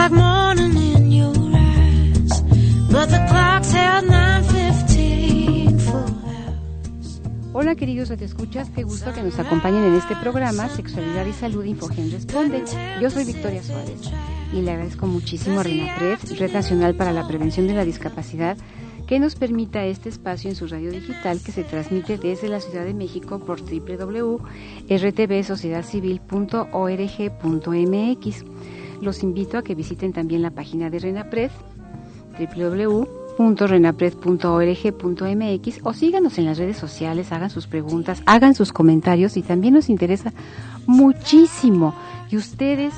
like morning in your eyes, but the clock's held 9:15 full hours. Hola queridos radioescuchas, qué gusto que nos acompañen en este programa Sexualidad y Salud Infogen Responde. Yo soy Victoria Suárez y le agradezco muchísimo a RENAPRED, Red Nacional para la Prevención de la Discapacidad, que nos permita este espacio en su radio digital que se transmite desde la Ciudad de México por www.rtvsociedadcivil.org.mx. Los invito a que visiten también la página de RENAPRED, www.renapred.org.mx, o síganos en las redes sociales, hagan sus preguntas, hagan sus comentarios, y también nos interesa muchísimo que ustedes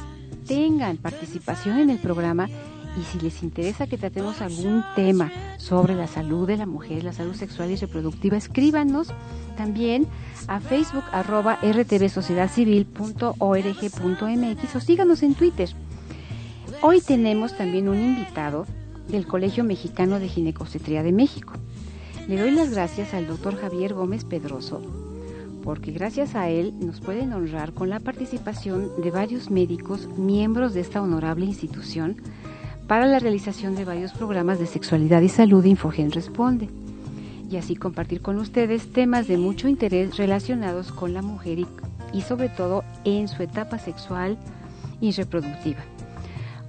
tengan participación en el programa. Y si les interesa que tratemos algún tema sobre la salud de la mujer, la salud sexual y reproductiva, escríbanos también a Facebook @rtvsociedadcivil.org.mx o síganos en Twitter. Hoy tenemos también un invitado del Colegio Mexicano de Ginecobstetría de México. Le doy las gracias al doctor Javier Gómez Pedroso, porque gracias a él nos pueden honrar con la participación de varios médicos, miembros de esta honorable institución, para la realización de varios programas de sexualidad y salud de Infogen Responde, y así compartir con ustedes temas de mucho interés relacionados con la mujer y sobre todo en su etapa sexual y reproductiva.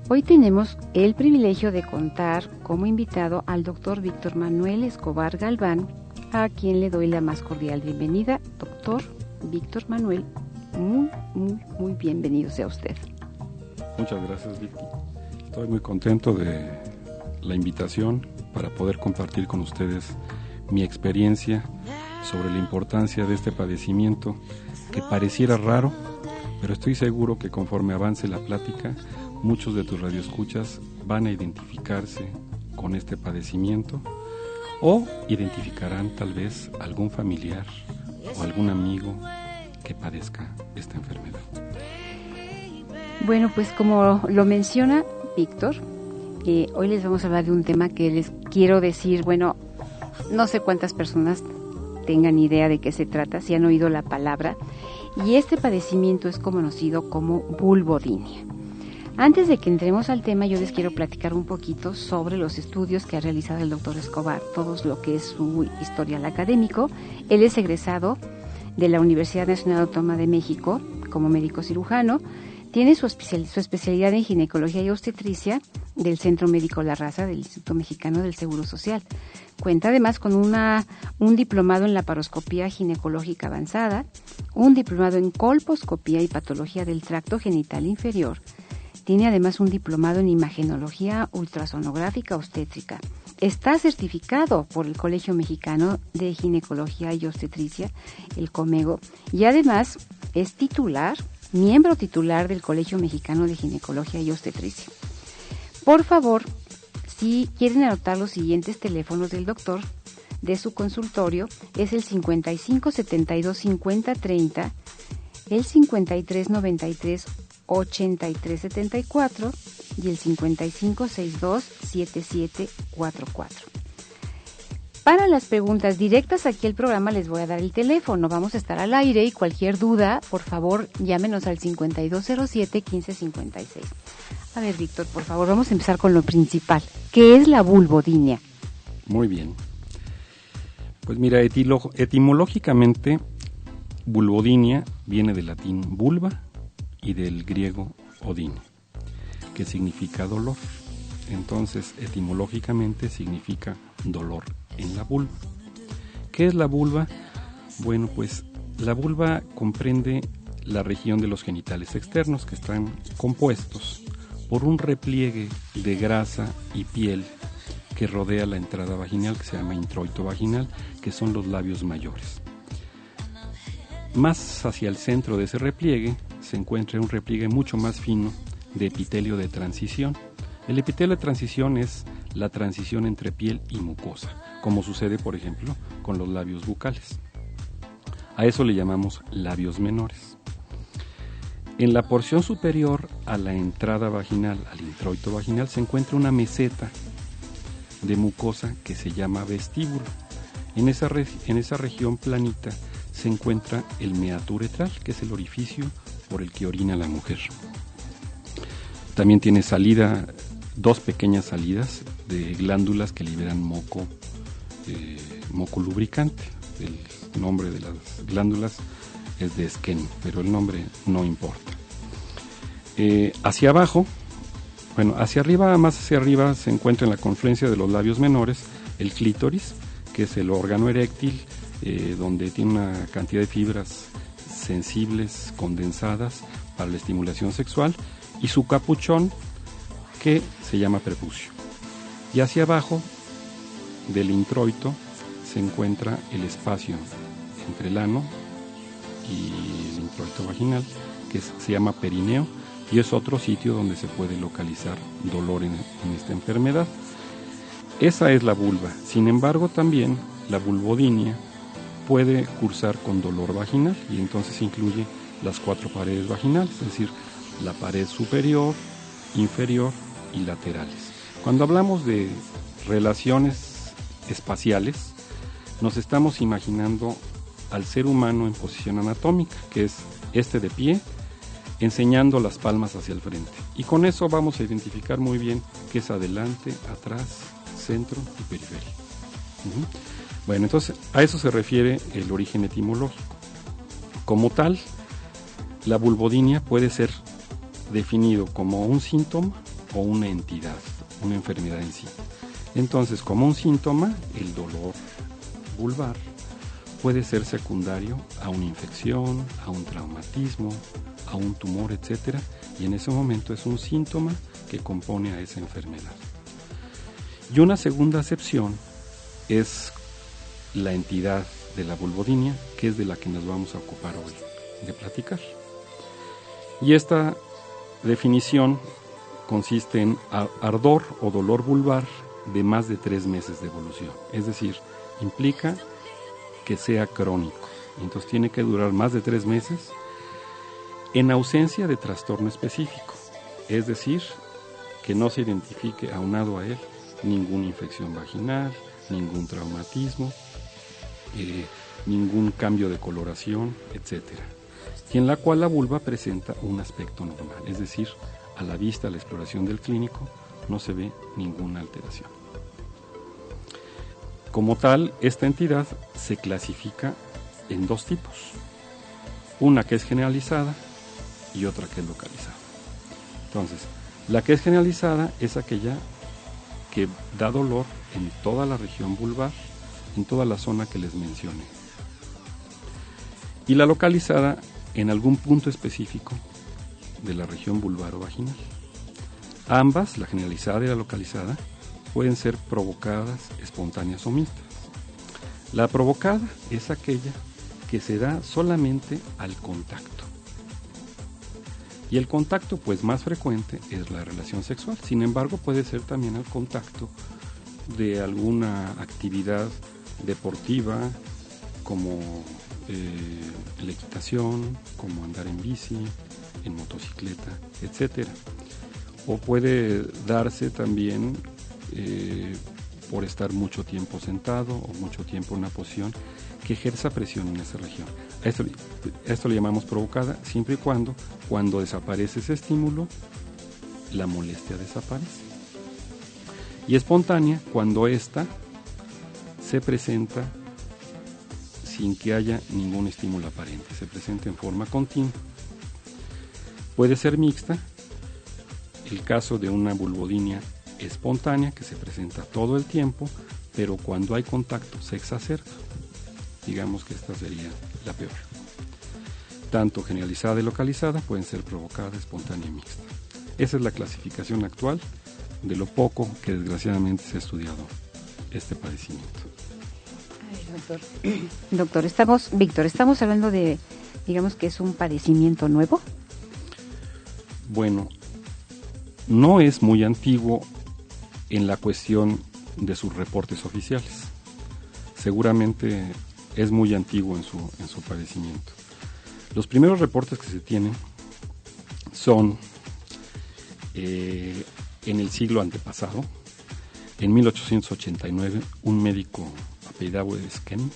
Hoy tenemos el privilegio de contar como invitado al doctor Víctor Manuel Escobar Galván, a quien le doy la más cordial bienvenida. Doctor Víctor Manuel, muy bienvenido sea usted. Muchas gracias, Vicky. Estoy muy contento de la invitación para poder compartir con ustedes mi experiencia sobre la importancia de este padecimiento que pareciera raro, pero estoy seguro que conforme avance la plática, muchos de tus radioescuchas van a identificarse con este padecimiento o identificarán tal vez algún familiar o algún amigo que padezca esta enfermedad. Bueno, pues como lo menciona Víctor, hoy les vamos a hablar de un tema que les quiero decir, bueno, no sé cuántas personas tengan idea de qué se trata, si han oído la palabra, y este padecimiento es conocido como vulvodynia. Antes de que entremos al tema, yo les quiero platicar un poquito sobre los estudios que ha realizado el doctor Escobar, todo lo que es su historial académico. Él es egresado de la Universidad Nacional Autónoma de México como médico cirujano. Tiene su especialidad en ginecología y obstetricia del Centro Médico La Raza del Instituto Mexicano del Seguro Social. Cuenta además con un diplomado en laparoscopía ginecológica avanzada, un diplomado en colposcopía y patología del tracto genital inferior. Tiene además un diplomado en imagenología ultrasonográfica obstétrica. Está certificado por el Colegio Mexicano de Ginecología y Obstetricia, el COMEGO, y además es miembro titular del Colegio Mexicano de Ginecología y Obstetricia. Por favor, si quieren anotar los siguientes teléfonos del doctor de su consultorio, es el 55 72 50 30, el 53 93 83 74 y el 55 62 77 44. Para las preguntas directas aquí al programa les voy a dar el teléfono. Vamos a estar al aire y cualquier duda, por favor, llámenos al 5207-1556. A ver, Víctor, por favor, vamos a empezar con lo principal. ¿Qué es la vulvodynia? Muy bien. Pues mira, etimológicamente, vulvodynia viene del latín vulva y del griego odine, que significa dolor. Entonces, etimológicamente significa dolor en la vulva. ¿Qué es la vulva? Bueno, pues la vulva comprende la región de los genitales externos, que están compuestos por un repliegue de grasa y piel que rodea la entrada vaginal, que se llama introito vaginal, que son los labios mayores. Más hacia el centro de ese repliegue se encuentra un repliegue mucho más fino de epitelio de transición. El epitelio de transición es la transición entre piel y mucosa, como sucede, por ejemplo, con los labios bucales. A eso le llamamos labios menores. En la porción superior a la entrada vaginal, al introito vaginal, se encuentra una meseta de mucosa que se llama vestíbulo. En esa región planita se encuentra el meato uretral, que es el orificio por el que orina la mujer. También tiene salida, 2 pequeñas salidas de glándulas que liberan moco lubricante. El nombre de las glándulas es de Skene, pero el nombre no importa. Hacia abajo, hacia arriba, más hacia arriba, se encuentra en la confluencia de los labios menores el clítoris, que es el órgano eréctil, donde tiene una cantidad de fibras sensibles, condensadas para la estimulación sexual, y su capuchón, que se llama prepucio. Y hacia abajo del introito se encuentra el espacio entre el ano y el introito vaginal, que se llama perineo, y es otro sitio donde se puede localizar dolor en esta enfermedad. Esa es la vulva. Sin embargo, también la vulvodinia puede cursar con dolor vaginal, y entonces incluye las 4 paredes vaginales, es decir, la pared superior, inferior y laterales. Cuando hablamos de relaciones espaciales, nos estamos imaginando al ser humano en posición anatómica, que es de pie, enseñando las palmas hacia el frente. Y con eso vamos a identificar muy bien qué es adelante, atrás, centro y periferia. Bueno, entonces a eso se refiere el origen etimológico. Como tal, la vulvodinia puede ser definido como un síntoma o una entidad, una enfermedad en sí. Entonces, como un síntoma, el dolor vulvar puede ser secundario a una infección, a un traumatismo, a un tumor, etc. Y en ese momento es un síntoma que compone a esa enfermedad. Y una segunda acepción es la entidad de la vulvodinia, que es de la que nos vamos a ocupar hoy de platicar. Y esta definición consiste en ardor o dolor vulvar de más de 3 meses de evolución. Es decir, implica que sea crónico. Entonces tiene que durar más de 3 meses en ausencia de trastorno específico. Es decir, que no se identifique aunado a él ninguna infección vaginal, ningún traumatismo, ningún cambio de coloración, etc. Y en la cual la vulva presenta un aspecto normal. Es decir, a la vista, a la exploración del clínico, no se ve ninguna alteración. Como tal, esta entidad se clasifica en 2 tipos. Una que es generalizada y otra que es localizada. Entonces, la que es generalizada es aquella que da dolor en toda la región vulvar, en toda la zona que les mencioné. Y la localizada en algún punto específico de la región vulvar o vaginal. Ambas, la generalizada y la localizada, pueden ser provocadas, espontáneas o mixtas. La provocada es aquella que se da solamente al contacto. Y el contacto, pues, más frecuente es la relación sexual. Sin embargo, puede ser también al contacto de alguna actividad deportiva, como la equitación, como andar en bici, en motocicleta, etc. O puede darse también por estar mucho tiempo sentado o mucho tiempo en una posición que ejerza presión en esa región. Esto le llamamos provocada, siempre y cuando desaparece ese estímulo, la molestia desaparece. Y espontánea, cuando ésta se presenta sin que haya ningún estímulo aparente, se presenta en forma continua. Puede ser mixta, el caso de una vulvodinia espontánea que se presenta todo el tiempo, pero cuando hay contacto se exacerba. Digamos que esta sería la peor. Tanto generalizada y localizada pueden ser provocada, espontánea y mixta. Esa es la clasificación actual de lo poco que desgraciadamente se ha estudiado este padecimiento. Doctor, estamos hablando de, digamos que es un padecimiento nuevo. Bueno, no es muy antiguo en la cuestión de sus reportes oficiales. Seguramente es muy antiguo en su padecimiento. Los primeros reportes que se tienen son en el siglo antepasado. En 1889, un médico apellidado Skene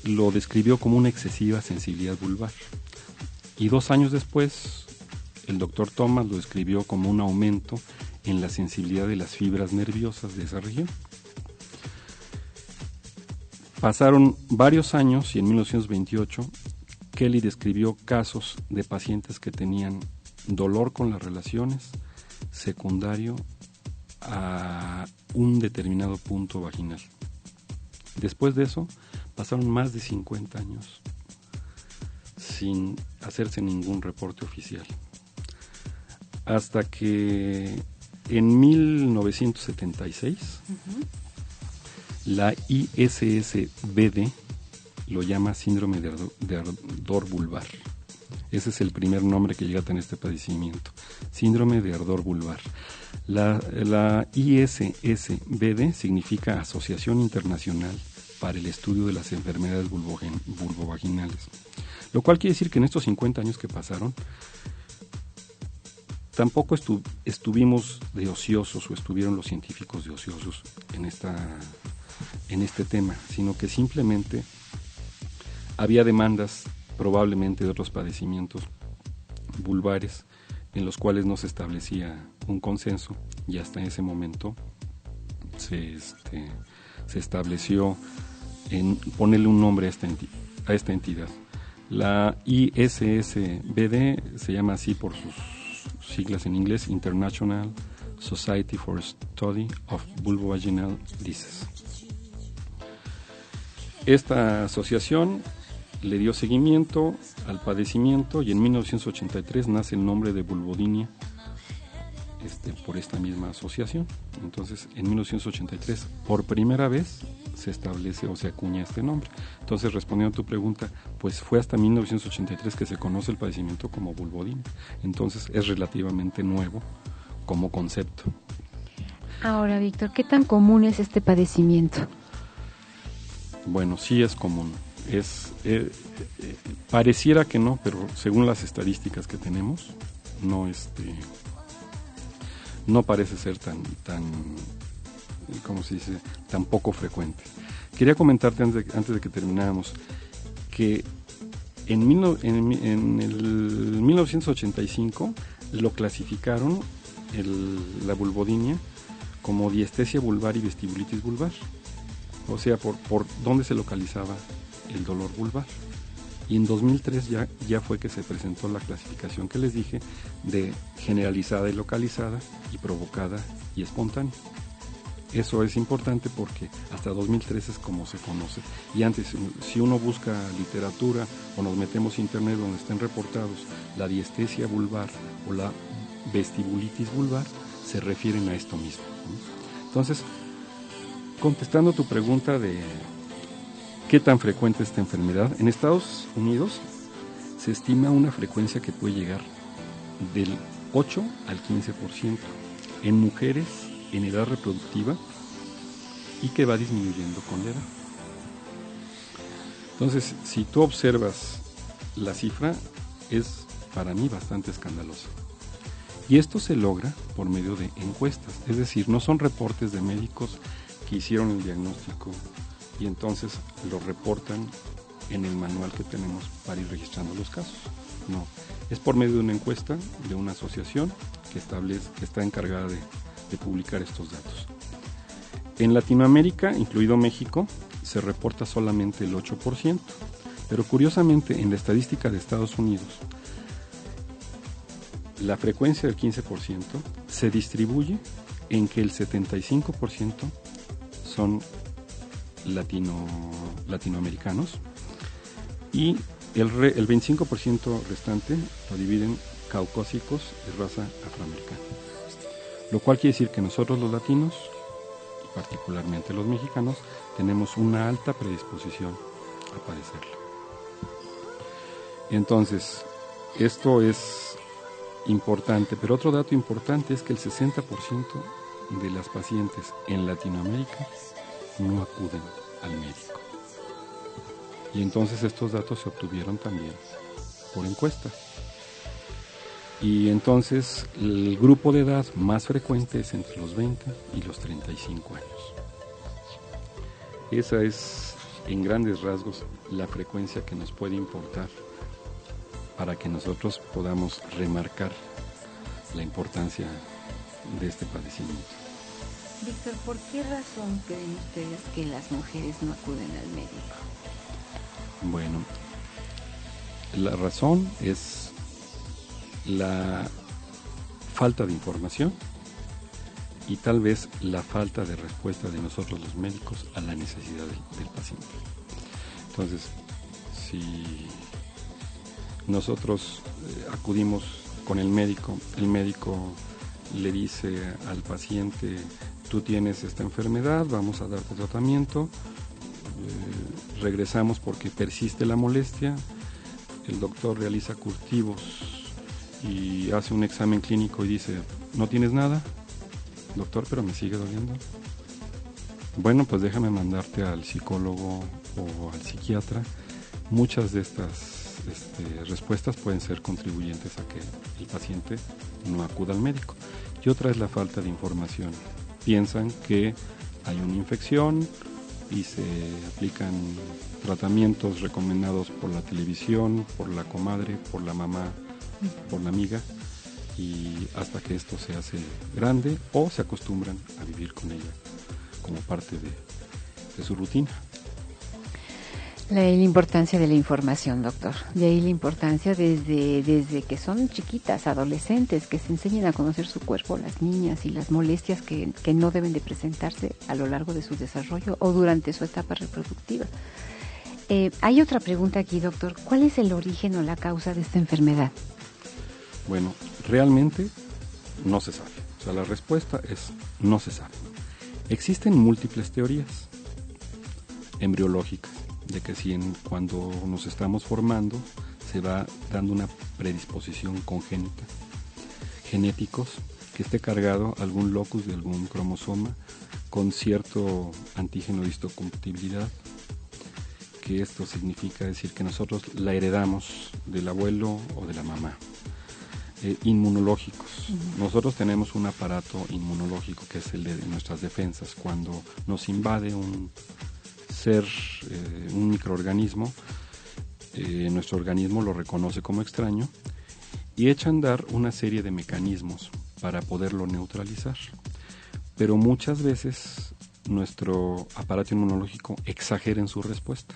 lo describió como una excesiva sensibilidad vulvar. Y 2 años después, el doctor Thomas lo describió como un aumento en la sensibilidad de las fibras nerviosas de esa región. Pasaron varios años y en 1928 Kelly describió casos de pacientes que tenían dolor con las relaciones secundario a un determinado punto vaginal. Después de eso, pasaron más de 50 años sin hacerse ningún reporte oficial. Hasta que en 1976, la ISSBD lo llama síndrome de ardor vulvar. Ese es el primer nombre que llega a tener este padecimiento, síndrome de ardor vulvar. La ISSBD significa Asociación Internacional para el Estudio de las Enfermedades Vulvovaginales, lo cual quiere decir que en estos 50 años que pasaron, tampoco estuvimos de ociosos o estuvieron los científicos de ociosos en este tema, sino que simplemente había demandas probablemente de otros padecimientos vulvares en los cuales no se establecía un consenso, y hasta ese momento se estableció en ponerle un nombre a esta entidad. La ISSBD se llama así por sus siglas en inglés, International Society for Study of Vulvovaginal Disease. Esta asociación le dio seguimiento al padecimiento y en 1983 nace el nombre de vulvodynia por esta misma asociación. Entonces, en 1983, por primera vez, se establece o se acuña este nombre. Entonces, respondiendo a tu pregunta, pues fue hasta 1983 que se conoce el padecimiento como vulvodynia. Entonces, es relativamente nuevo como concepto. Ahora, Víctor, ¿qué tan común es este padecimiento? Bueno, sí es común. Pareciera que no, pero según las estadísticas que tenemos, no parece ser tan ¿cómo se dice?, tan poco frecuente. Quería comentarte antes de que termináramos que en el 1985 lo clasificaron la vulvodynia como diestesia vulvar y vestibulitis vulvar, o sea, por dónde se localizaba el dolor vulvar. Y en 2003 ya fue que se presentó la clasificación que les dije de generalizada y localizada y provocada y espontánea. Eso es importante porque hasta 2003 es como se conoce. Y antes, si uno busca literatura o nos metemos a internet donde estén reportados la diestesia vulvar o la vestibulitis vulvar, se refieren a esto mismo, ¿no? Entonces, contestando tu pregunta de ¿qué tan frecuente es esta enfermedad? En Estados Unidos se estima una frecuencia que puede llegar del 8 al 15% en mujeres en edad reproductiva y que va disminuyendo con la edad. Entonces, si tú observas la cifra, es para mí bastante escandalosa. Y esto se logra por medio de encuestas, es decir, no son reportes de médicos que hicieron el diagnóstico y entonces lo reportan en el manual que tenemos para ir registrando los casos. No, es por medio de una encuesta de una asociación que está encargada de publicar estos datos. En Latinoamérica, incluido México, se reporta solamente el 8%, pero curiosamente en la estadística de Estados Unidos, la frecuencia del 15% se distribuye en que el 75% son latinoamericanos y el 25% restante lo dividen caucásicos y raza afroamericana, lo cual quiere decir que nosotros los latinos y particularmente los mexicanos tenemos una alta predisposición a padecerlo. Entonces, esto es importante, pero otro dato importante es que el 60% de las pacientes en Latinoamérica no acuden al médico. Y entonces estos datos se obtuvieron también por encuesta. Y entonces el grupo de edad más frecuente es entre los 20 y los 35 años. Esa es, en grandes rasgos, la frecuencia que nos puede importar para que nosotros podamos remarcar la importancia de este padecimiento. Víctor, ¿por qué razón creen ustedes que las mujeres no acuden al médico? Bueno, la razón es la falta de información y tal vez la falta de respuesta de nosotros los médicos a la necesidad del paciente. Entonces, si nosotros acudimos con el médico le dice al paciente: tú tienes esta enfermedad, vamos a darte tratamiento, regresamos porque persiste la molestia, el doctor realiza cultivos y hace un examen clínico y dice: no tienes nada, doctor, pero me sigue doliendo. Bueno, pues déjame mandarte al psicólogo o al psiquiatra. Muchas de estas respuestas pueden ser contribuyentes a que el paciente no acuda al médico. Y otra es la falta de información. Piensan que hay una infección y se aplican tratamientos recomendados por la televisión, por la comadre, por la mamá, por la amiga, y hasta que esto se hace grande o se acostumbran a vivir con ella como parte de su rutina. La importancia de la información, doctor. De ahí la importancia desde que son chiquitas, adolescentes, que se enseñen a conocer su cuerpo, las niñas, y las molestias que no deben de presentarse a lo largo de su desarrollo o durante su etapa reproductiva. Hay otra pregunta aquí, doctor. ¿Cuál es el origen o la causa de esta enfermedad? Bueno, realmente no se sabe. O sea, la respuesta es no se sabe. Existen múltiples teorías embriológicas de que cuando nos estamos formando se va dando una predisposición congénita, genéticos, que esté cargado algún locus de algún cromosoma con cierto antígeno de histocompatibilidad, que esto significa decir que nosotros la heredamos del abuelo o de la mamá. Inmunológicos. Nosotros tenemos un aparato inmunológico que es el de nuestras defensas. Cuando nos invade un microorganismo, nuestro organismo lo reconoce como extraño y echa a andar una serie de mecanismos para poderlo neutralizar. Pero muchas veces nuestro aparato inmunológico exagera en su respuesta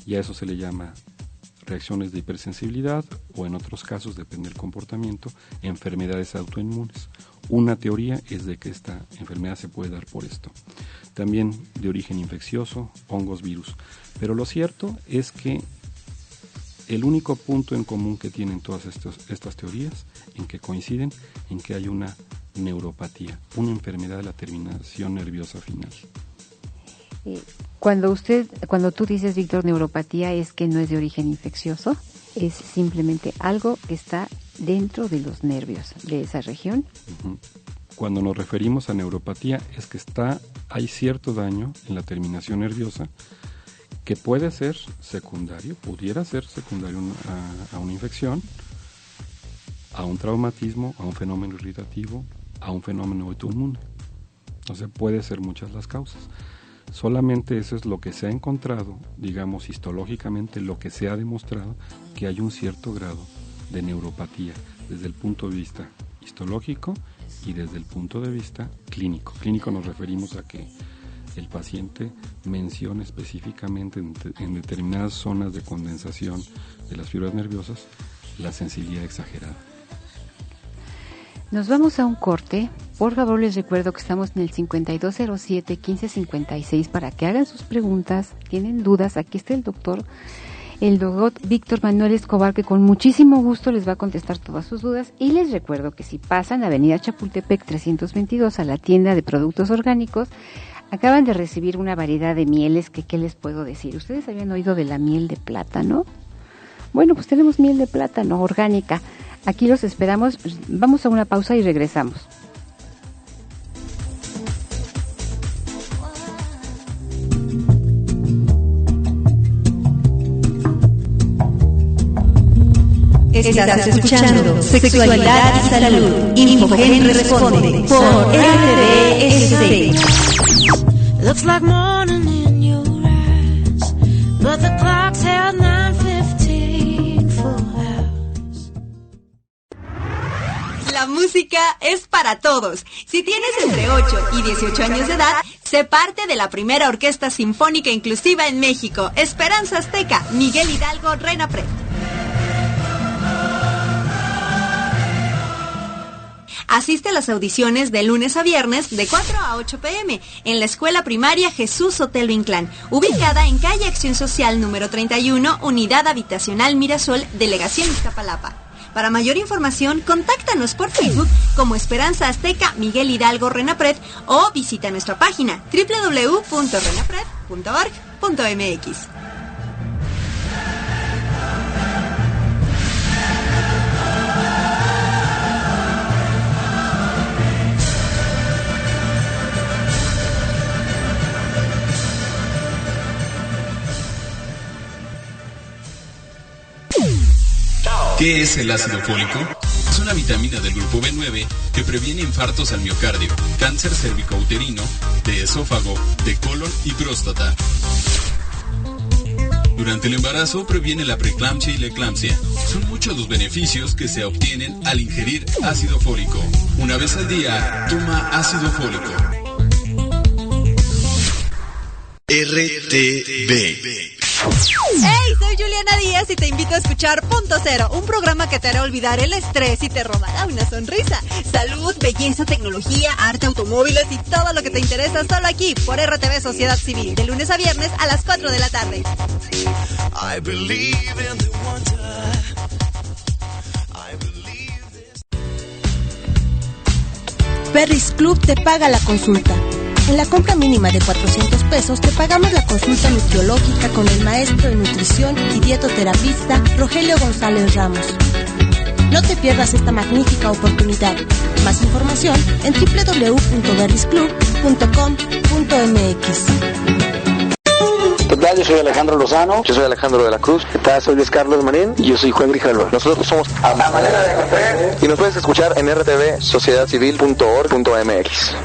y a eso se le llama reacciones de hipersensibilidad o, en otros casos, depende del comportamiento, enfermedades autoinmunes. Una teoría es de que esta enfermedad se puede dar por esto. También de origen infeccioso, hongos, virus. Pero lo cierto es que el único punto en común que tienen todas estas teorías, en que coinciden, en que hay una neuropatía, una enfermedad de la terminación nerviosa final. Cuando tú dices, Víctor, neuropatía, es que no es de origen infeccioso, es simplemente algo que está dentro de los nervios de esa región. Uh-huh. Cuando nos referimos a neuropatía es que hay cierto daño en la terminación nerviosa que puede ser secundario, pudiera ser secundario a una infección, a un traumatismo, a un fenómeno irritativo, a un fenómeno autoinmune. O sea, puede ser muchas las causas. Solamente eso es lo que se ha encontrado, digamos, histológicamente, lo que se ha demostrado, que hay un cierto grado de neuropatía desde el punto de vista histológico y desde el punto de vista clínico. Clínico nos referimos a que el paciente menciona específicamente en determinadas zonas de condensación de las fibras nerviosas la sensibilidad exagerada. Nos vamos a un corte. Por favor, les recuerdo que estamos en el 5207-1556 para que hagan sus preguntas. Tienen dudas, aquí está el doctor Víctor Manuel Escobar, que con muchísimo gusto les va a contestar todas sus dudas. Y les recuerdo que si pasan a Avenida Chapultepec 322 a la tienda de productos orgánicos, acaban de recibir una variedad de mieles que, ¿qué les puedo decir? ¿Ustedes habían oído de la miel de plátano? Bueno, pues tenemos miel de plátano orgánica. Aquí los esperamos. Vamos a una pausa y regresamos. Estás escuchando Sexualidad y Salud. Infogen responde por RTVS. Looks like morning in your eyes, but the clock's held 9:15 full hours. Sinfónica es para todos. Si tienes entre 8 y 18 años de edad, sé parte de la primera orquesta sinfónica inclusiva en México. Esperanza Azteca, Miguel Hidalgo, RENAPRED. Asiste a las audiciones de lunes a viernes de 4 a 8 p.m. en la Escuela Primaria Jesús Sotelo Inclán, ubicada en calle Acción Social número 31, Unidad Habitacional Mirasol, Delegación Iztapalapa. Para mayor información, contáctanos por Facebook como Esperanza Azteca Miguel Hidalgo RENAPRED o visita nuestra página www.renapred.org.mx. ¿Qué es el ácido fólico? Es una vitamina del grupo B9 que previene infartos al miocardio, cáncer cervicouterino, de esófago, de colon y próstata. Durante el embarazo previene la preeclampsia y la eclampsia. Son muchos los beneficios que se obtienen al ingerir ácido fólico. Una vez al día, toma ácido fólico. RTV. ¡Hey! Soy Juliana Díaz y te invito a escuchar Punto Cero, un programa que te hará olvidar el estrés y te robará una sonrisa. Salud, belleza, tecnología, arte, automóviles y todo lo que te interesa solo aquí por RTV Sociedad Civil, de lunes a viernes a las 4 de la tarde. Berry's Club te paga la consulta. En la compra mínima de 400 pesos te pagamos la consulta nutriológica con el maestro de nutrición y dietoterapista Rogelio González Ramos. No te pierdas esta magnífica oportunidad. Más información en www.berrysclub.com.mx. ¿Qué tal? Yo soy Alejandro Lozano. Yo soy Alejandro de la Cruz. ¿Qué tal? Soy Luis Carlos Marín. Y yo soy Juan Grijalva. Nosotros somos A Manera de Café. Y nos puedes escuchar en rtvsociedadcivil.org.mx.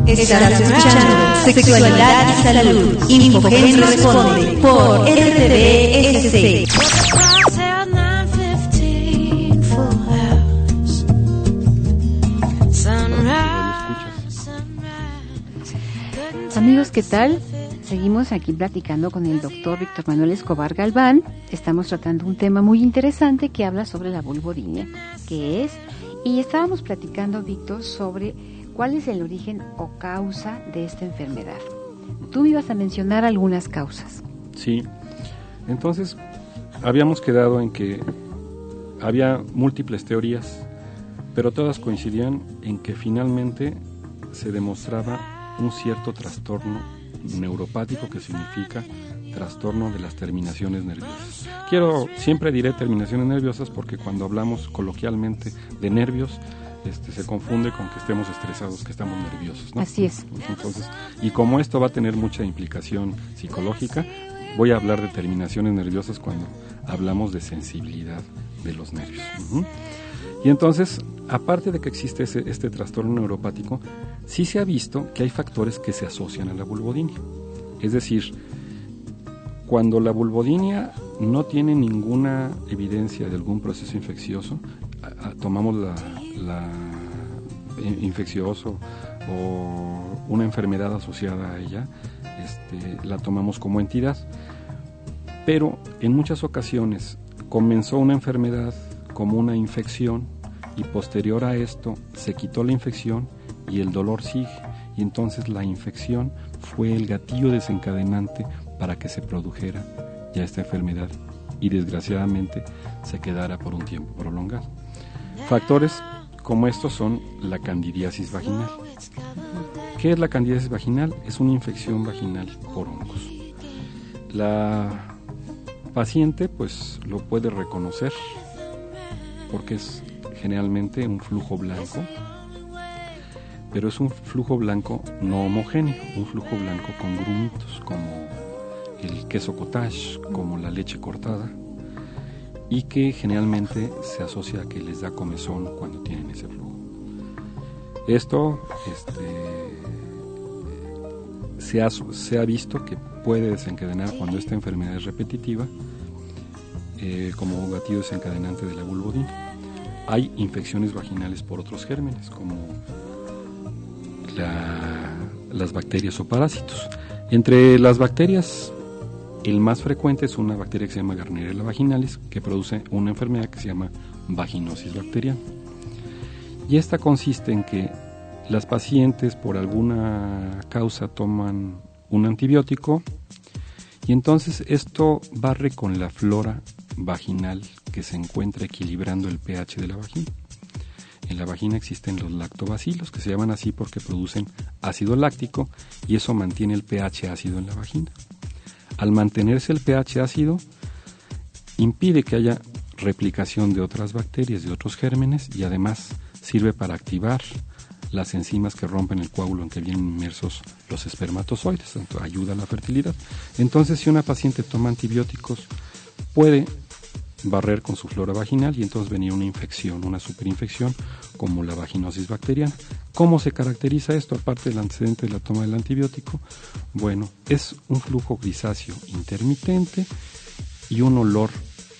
Estás escuchando Sexualidad y Salud. Infogen responde por RTVSC. Amigos, ¿qué tal? Seguimos aquí platicando con el doctor Víctor Manuel Escobar Galván. Estamos tratando un tema muy interesante que habla sobre la vulvodinia, que es, y estábamos platicando, Víctor, sobre cuál es el origen o causa de esta enfermedad. Tú me ibas a mencionar algunas causas. Sí, entonces habíamos quedado en que había múltiples teorías, pero todas coincidían en que finalmente se demostraba un cierto trastorno neuropático, que significa trastorno de las terminaciones nerviosas. Siempre diré terminaciones nerviosas porque cuando hablamos coloquialmente de nervios, se confunde con que estemos estresados, que estamos nerviosos, ¿no? Así es. Entonces, y como esto va a tener mucha implicación psicológica, voy a hablar de terminaciones nerviosas cuando hablamos de sensibilidad de los nervios. Uh-huh. Y entonces, aparte de que existe este trastorno neuropático, sí se ha visto que hay factores que se asocian a la vulvodinia. Es decir, cuando la vulvodinia no tiene ninguna evidencia de algún proceso infeccioso, tomamos la infeccioso o una enfermedad asociada a ella, la tomamos como entidad. Pero en muchas ocasiones comenzó una enfermedad como una infección y posterior a esto se quitó la infección y el dolor sigue, y entonces la infección fue el gatillo desencadenante para que se produjera ya esta enfermedad y desgraciadamente se quedara por un tiempo prolongado. Factores como estos son la candidiasis vaginal. ¿Qué es la candidiasis vaginal? Es una infección vaginal por hongos. La paciente pues lo puede reconocer porque es generalmente un flujo blanco, pero es un flujo blanco no homogéneo, un flujo blanco con grumitos como el queso cottage, como la leche cortada, y que generalmente se asocia a que les da comezón cuando tienen ese flujo. Esto se ha visto que puede desencadenar, cuando esta enfermedad es repetitiva, como gatillo desencadenante de la vulvodynia. Hay infecciones vaginales por otros gérmenes, como las bacterias o parásitos. Entre las bacterias, el más frecuente es una bacteria que se llama Gardnerella vaginalis, que produce una enfermedad que se llama vaginosis bacteriana. Y esta consiste en que las pacientes por alguna causa toman un antibiótico y entonces esto barre con la flora vaginal que se encuentra equilibrando el pH de la vagina. En la vagina existen los lactobacilos, que se llaman así porque producen ácido láctico y eso mantiene el pH ácido en la vagina. Al mantenerse el pH ácido, impide que haya replicación de otras bacterias, de otros gérmenes, y además sirve para activar las enzimas que rompen el coágulo en que vienen inmersos los espermatozoides, tanto ayuda a la fertilidad. Entonces, si una paciente toma antibióticos, puede barrer con su flora vaginal y entonces venir una infección, una superinfección como la vaginosis bacteriana. ¿Cómo se caracteriza esto aparte del antecedente de la toma del antibiótico? Bueno, es un flujo grisáceo intermitente y un olor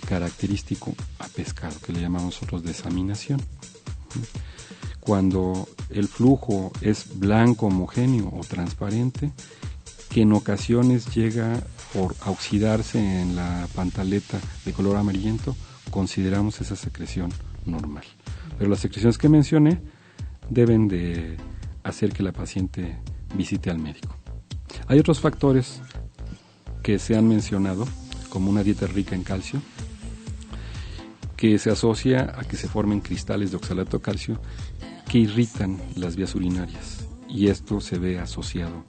característico a pescado, que le llamamos nosotros desaminación. Cuando el flujo es blanco, homogéneo o transparente, que en ocasiones llega por oxidarse en la pantaleta de color amarillento, consideramos esa secreción normal. Pero las secreciones que mencioné deben de hacer que la paciente visite al médico. Hay otros factores que se han mencionado, como una dieta rica en calcio, que se asocia a que se formen cristales de oxalato de calcio que irritan las vías urinarias, y esto se ve asociado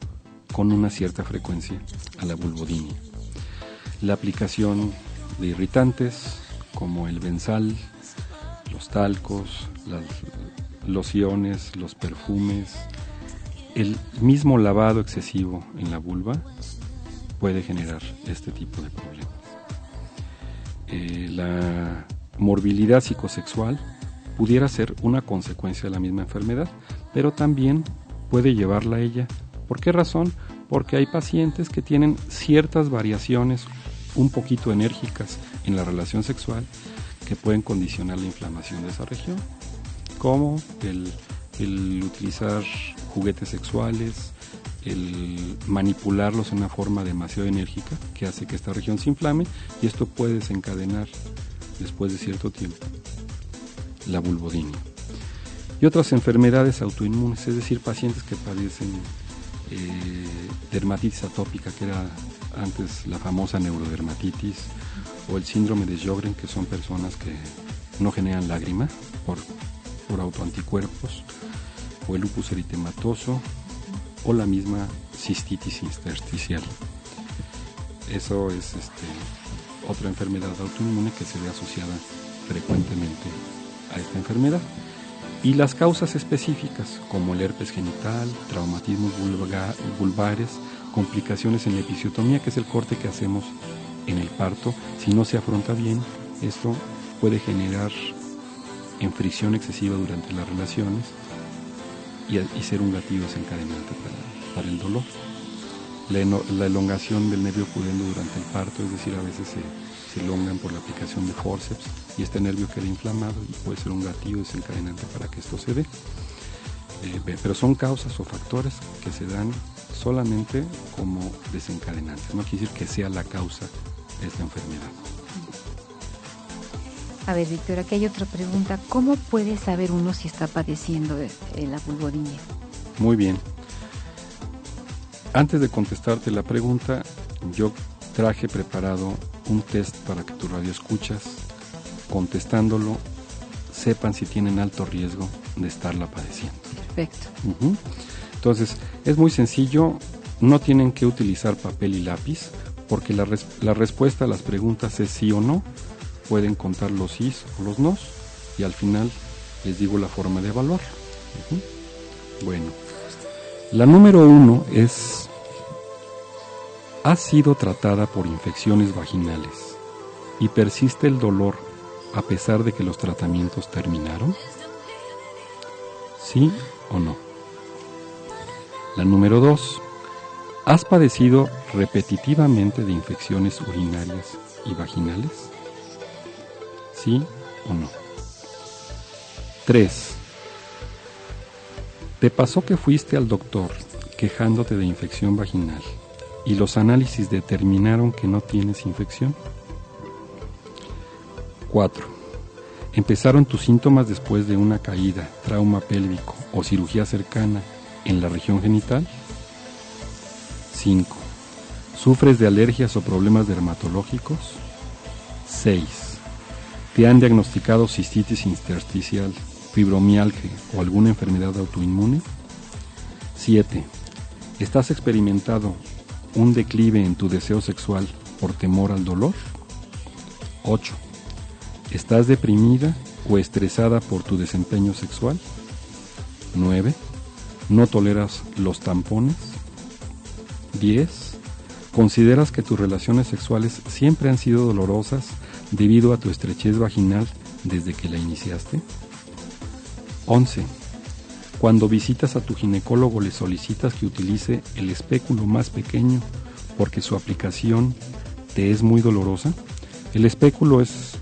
con una cierta frecuencia a la vulvodynia. La aplicación de irritantes como el benzal, los talcos, las lociones, los perfumes, el mismo lavado excesivo en la vulva puede generar este tipo de problemas. La morbilidad psicosexual pudiera ser una consecuencia de la misma enfermedad, pero también puede llevarla a ella. ¿Por qué razón? Porque hay pacientes que tienen ciertas variaciones un poquito enérgicas en la relación sexual que pueden condicionar la inflamación de esa región, como el utilizar juguetes sexuales, el manipularlos en una forma demasiado enérgica que hace que esta región se inflame, y esto puede desencadenar después de cierto tiempo la vulvodynia. Y otras enfermedades autoinmunes, es decir, pacientes que padecen dermatitis atópica, que era antes la famosa neurodermatitis, o el síndrome de Sjögren, que son personas que no generan lágrima por autoanticuerpos, o el lupus eritematoso, o la misma cistitis intersticial. Eso es otra enfermedad autoinmune que se ve asociada frecuentemente a esta enfermedad. Y las causas específicas, como el herpes genital, traumatismos vulvares, complicaciones en la episiotomía, que es el corte que hacemos en el parto, si no se afronta bien, esto puede generar fricción excesiva durante las relaciones y ser un gatillo desencadenante para el dolor. La elongación del nervio pudendo durante el parto, es decir, a veces se elongan por la aplicación de forceps y este nervio queda inflamado y puede ser un gatillo desencadenante para que esto se dé. Pero son causas o factores que se dan solamente como desencadenantes, no quiere decir que sea la causa de esta enfermedad. A ver, Víctor, aquí hay otra pregunta. ¿Cómo puede saber uno si está padeciendo la vulvodynia? Muy bien. Antes de contestarte la pregunta, yo traje preparado un test para que tu radioescuchas, contestándolo, sepan si tienen alto riesgo de estarla padeciendo. Perfecto. Entonces, es muy sencillo, no tienen que utilizar papel y lápiz, porque la respuesta a las preguntas es sí o no. Pueden contar los sís o los nos, y al final les digo la forma de evaluarlo. Bueno, la número 1 es: ¿ha sido tratada por infecciones vaginales y persiste el dolor a pesar de que los tratamientos terminaron? ¿Sí o no. La número 2. ¿Has padecido repetitivamente de infecciones urinarias y vaginales? ¿Sí o no? 3. ¿Te pasó que fuiste al doctor quejándote de infección vaginal y los análisis determinaron que no tienes infección? 4. ¿Empezaron tus síntomas después de una caída, trauma pélvico o cirugía cercana en la región genital? 5. ¿Sufres de alergias o problemas dermatológicos? 6. ¿Te han diagnosticado cistitis intersticial, fibromialgia o alguna enfermedad autoinmune? 7. ¿Estás experimentando un declive en tu deseo sexual por temor al dolor? 8. ¿Estás deprimida o estresada por tu desempeño sexual? 9. ¿No toleras los tampones? 10. ¿Consideras que tus relaciones sexuales siempre han sido dolorosas debido a tu estrechez vaginal desde que la iniciaste? 11. Cuando visitas a tu ginecólogo le solicitas que utilice el espéculo más pequeño porque su aplicación te es muy dolorosa. El espéculo es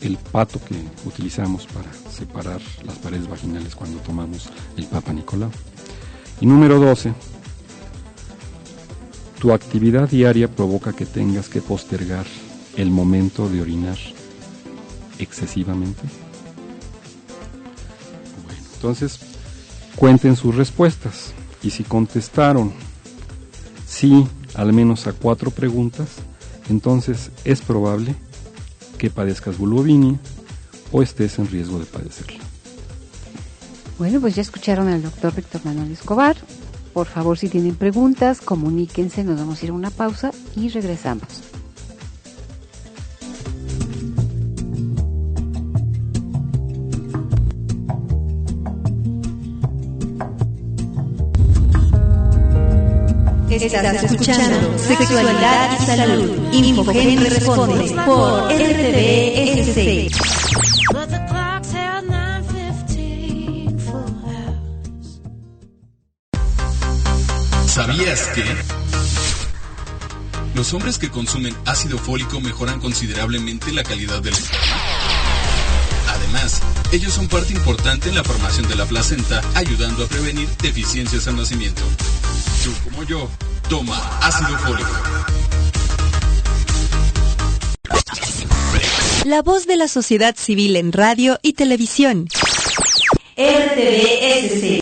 el pato que utilizamos para separar las paredes vaginales cuando tomamos el Papa Nicolau. Y número 12. ¿Tu actividad diaria provoca que tengas que postergar el momento de orinar excesivamente? Bueno, entonces cuenten sus respuestas y si contestaron sí al menos a 4 preguntas, entonces es probable que padezcas vulvodynia o estés en riesgo de padecerla. Bueno, pues ya escucharon al doctor Víctor Manuel Escobar. Por favor, si tienen preguntas, comuníquense, nos vamos a ir a una pausa y regresamos. Estás escuchando Sexualidad y Salud. Infogénea responde por RTVSC. But the clock's held 9:15 full hours. ¿Sabías que? Los hombres que consumen ácido fólico mejoran considerablemente la calidad del embarazo. Además, ellos son parte importante en la formación de la placenta, ayudando a prevenir deficiencias al nacimiento. Tú como yo, toma ácido fólico. La voz de la sociedad civil en radio y televisión. RTVSC.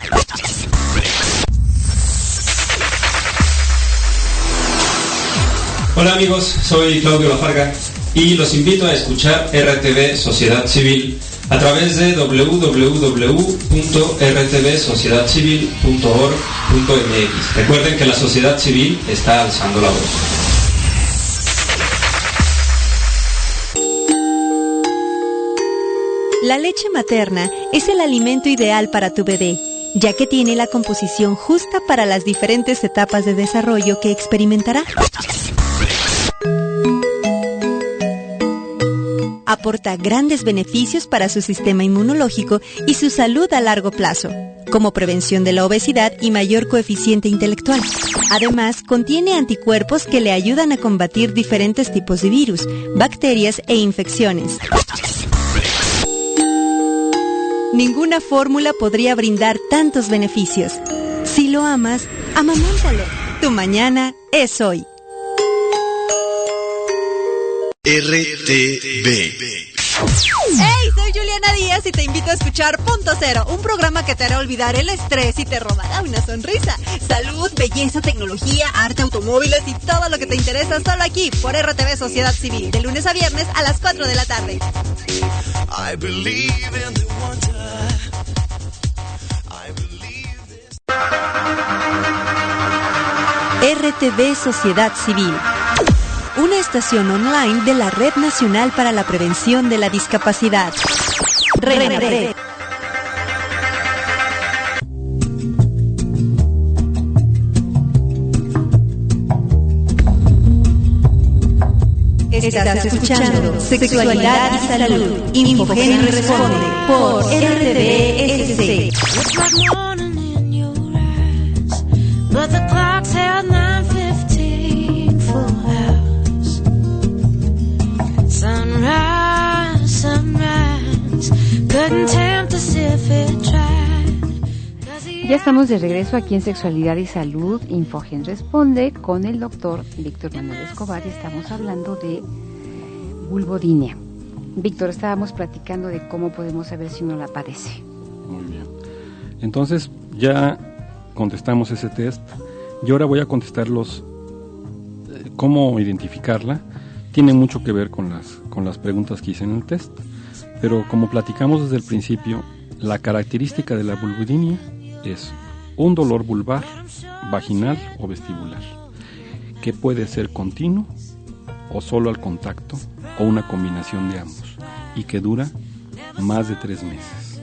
Hola amigos, soy Claudio Lafarga y los invito a escuchar RTV Sociedad Civil a través de www.rtvsociedadcivil.org.mx. Recuerden que la sociedad civil está alzando la voz. La leche materna es el alimento ideal para tu bebé, ya que tiene la composición justa para las diferentes etapas de desarrollo que experimentará. Aporta grandes beneficios para su sistema inmunológico y su salud a largo plazo, como prevención de la obesidad y mayor coeficiente intelectual. Además, contiene anticuerpos que le ayudan a combatir diferentes tipos de virus, bacterias e infecciones. Ninguna fórmula podría brindar tantos beneficios. Si lo amas, amamántalo. Tu mañana es hoy. RTV. ¡Hey! Soy Juliana Díaz y te invito a escuchar Punto Cero, un programa que te hará olvidar el estrés y te robará una sonrisa. Salud, belleza, tecnología, arte, automóviles y todo lo que te interesa solo aquí por RTV Sociedad Civil, de lunes a viernes a las 4 de la tarde. I believe in the wonder. I believe this. RTV Sociedad Civil, una estación online de la Red Nacional para la Prevención de la Discapacidad. RENAPRED. Estás escuchando Sexualidad y Salud. Infogénea responde por RTVSC. It's like morning but the clock's held 9:15 full hours. Sunrise, sunrise, couldn't tempt us if it tried. Ya estamos de regreso aquí en Sexualidad y Salud. Infogen responde con el doctor Víctor Manuel Escobar y estamos hablando de vulvodynia. Víctor, estábamos platicando de cómo podemos saber si uno la padece. Muy bien. Entonces, ya contestamos ese test. Y ahora voy a contestar cómo identificarla. Tiene mucho que ver con las preguntas que hice en el test. Pero como platicamos desde el principio, la característica de la vulvodynia es un dolor vulvar, vaginal o vestibular, que puede ser continuo o solo al contacto o una combinación de ambos, y que dura más de 3 meses.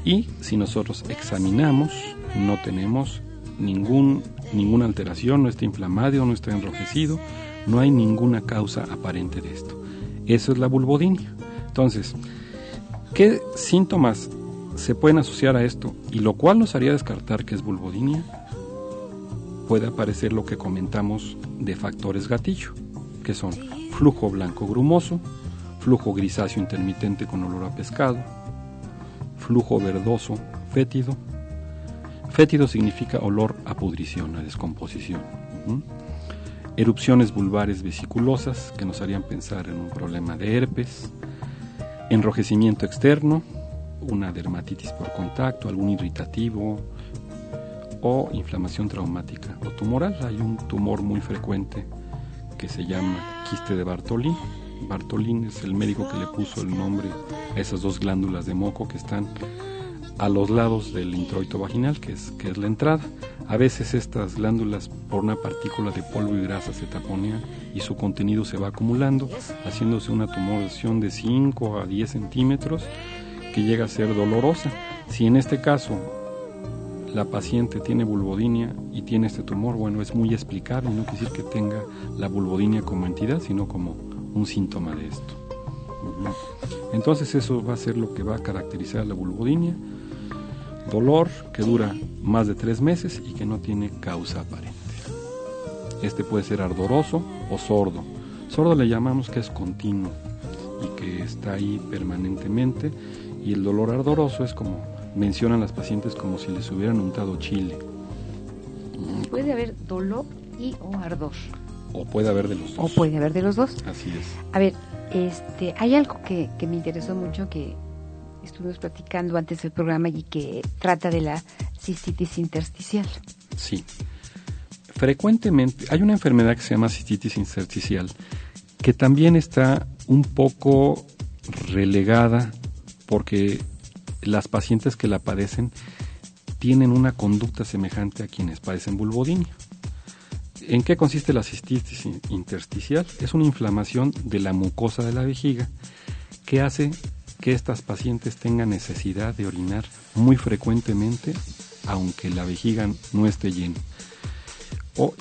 Y si nosotros examinamos, no tenemos ninguna alteración, no está inflamado, no está enrojecido, no hay ninguna causa aparente de esto. Eso es la vulvodynia. Entonces, ¿qué síntomas se pueden asociar a esto? Y lo cual nos haría descartar que es vulvodynia. Puede aparecer lo que comentamos de factores gatillo, que son flujo blanco grumoso, flujo grisáceo intermitente con olor a pescado, flujo verdoso fétido. Fétido significa olor a pudrición, a descomposición. Erupciones vulvares vesiculosas que nos harían pensar en un problema de herpes, enrojecimiento externo, una dermatitis por contacto, algún irritativo o inflamación traumática o tumoral. Hay un tumor muy frecuente que se llama quiste de Bartolín. Bartolín es el médico que le puso el nombre a esas 2 glándulas de moco que están a los lados del introito vaginal, que es la entrada. A veces estas glándulas, por una partícula de polvo y grasa, se taponean y su contenido se va acumulando, haciéndose una tumoración de 5 a 10 centímetros que llega a ser dolorosa. Si en este caso la paciente tiene vulvodynia y tiene este tumor, bueno, es muy explicable, no quiere decir que tenga la vulvodynia como entidad, sino como un síntoma de esto. Entonces eso va a ser lo que va a caracterizar la vulvodynia: dolor que dura más de 3 meses y que no tiene causa aparente. Este puede ser ardoroso o sordo. Sordo le llamamos que es continuo y que está ahí permanentemente, y el dolor ardoroso es como mencionan las pacientes, como si les hubieran untado chile. Puede haber dolor o ardor. O puede haber de los dos. O puede haber de los dos. Así es. A ver, hay algo que me interesó mucho, que estuvimos platicando antes del programa y que trata de la cistitis intersticial. Sí. Frecuentemente hay una enfermedad que se llama cistitis intersticial, que también está un poco relegada porque las pacientes que la padecen tienen una conducta semejante a quienes padecen vulvodynia. ¿En qué consiste la cistitis intersticial? Es una inflamación de la mucosa de la vejiga que hace que estas pacientes tengan necesidad de orinar muy frecuentemente, aunque la vejiga no esté llena.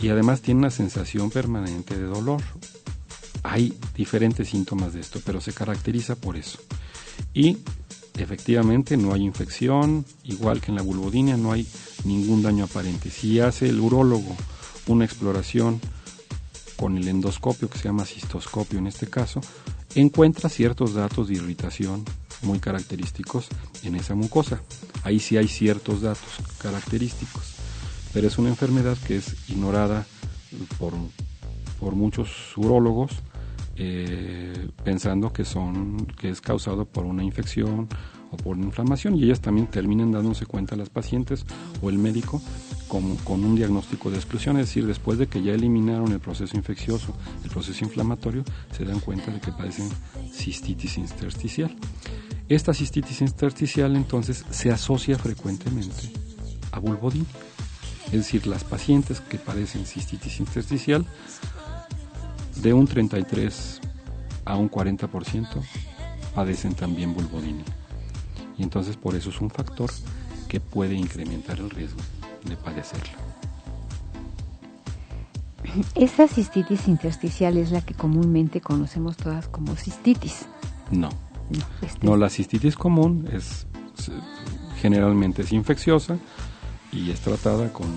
Y además tiene una sensación permanente de dolor. Hay diferentes síntomas de esto, pero se caracteriza por eso. Y efectivamente no hay infección, igual que en la vulvodynia no hay ningún daño aparente. Si hace el urólogo una exploración con el endoscopio, que se llama cistoscopio en este caso, encuentra ciertos datos de irritación muy característicos en esa mucosa. Ahí sí hay ciertos datos característicos, pero es una enfermedad que es ignorada por muchos urólogos, pensando que es causado por una infección o por una inflamación, y ellas también terminan dándose cuenta, las pacientes o el médico, con un diagnóstico de exclusión, es decir, después de que ya eliminaron el proceso infeccioso, el proceso inflamatorio, se dan cuenta de que padecen cistitis intersticial. Esta cistitis intersticial entonces se asocia frecuentemente a vulvodynia, es decir, las pacientes que padecen cistitis intersticial, de un 33 a un 40% padecen también vulvodynia, y entonces por eso es un factor que puede incrementar el riesgo de padecerla. ¿Esa cistitis intersticial es la que comúnmente conocemos todas como cistitis? No, la cistitis común generalmente es infecciosa y es tratada con